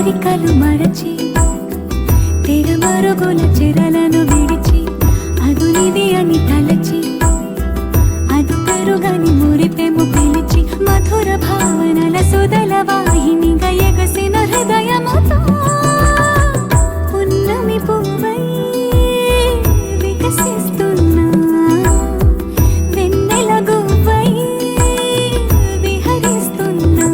అరమరికలు మరచి తెరమరుగుల చెరలను విడిచి అదునిది అని తలచి అదు పెరుగని మురిపెము పిలిచి మధుర భావనల సుదల వాహినిగా ఎగసిన హృదయముతో పున్నమి పువ్వై వికసిస్తున్నా వెన్నెల గువ్వై విహరిస్తున్నా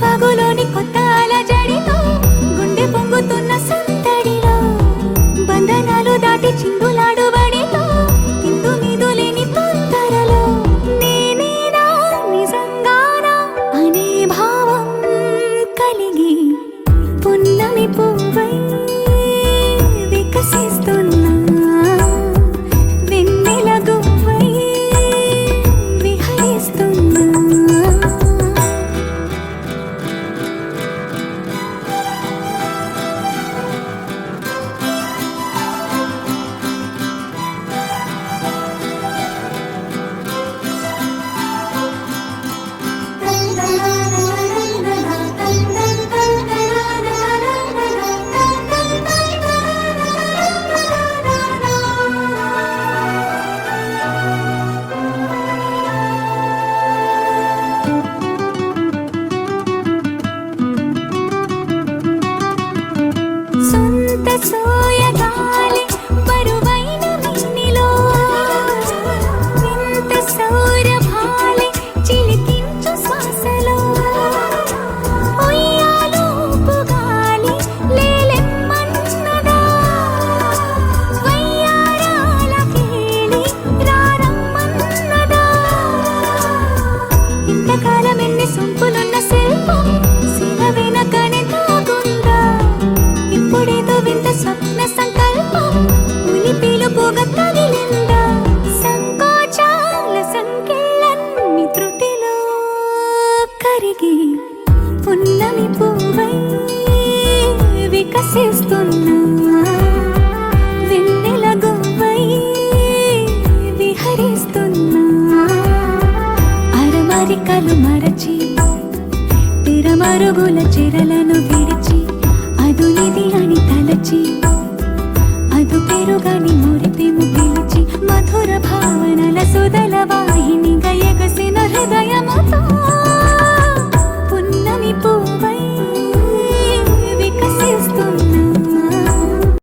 వాగులోని కొత్త అలజడిలో గుండె పొంగుతున్న సందడిలో బంధనాలు దాటి చిందులాడు బడిలో ఇందు మీదు లేని తొందరలో నేనేనా నిజంగానా అనే భావం కలిగి పున్నమి పువ్వై వికసిస్తున్నా వెన్నెల గువ్వై విహరిస్తున్నా సోయగాలి బరువైన మిన్నిలో వింత సౌరభాలి చిలికించు శ్వాసలో ఉయ్యాలూపు గాలి లేలెమ్మన్నదా వయ్యారాల కేళి రారమ్మన్నదా ఇంతకాలం ఎన్ని సొంపులున్న శిల్పం శిల వెనకనే తాగుందా ఇప్పుడేదో వింత స్వప్న సంకల్పం ఉని పిలుపుగా తగిలిందా సంకోచాల సంకెళ్ళన్ని త్రుటిలో కరిగి పున్నమి పువ్వై వికసిస్తున్నా వెన్నెల గువ్వై విహరిస్తున్నా అరమరికలు మరచి తెరమరుగుల చెరలను విడిచి అదునిది అని తలచి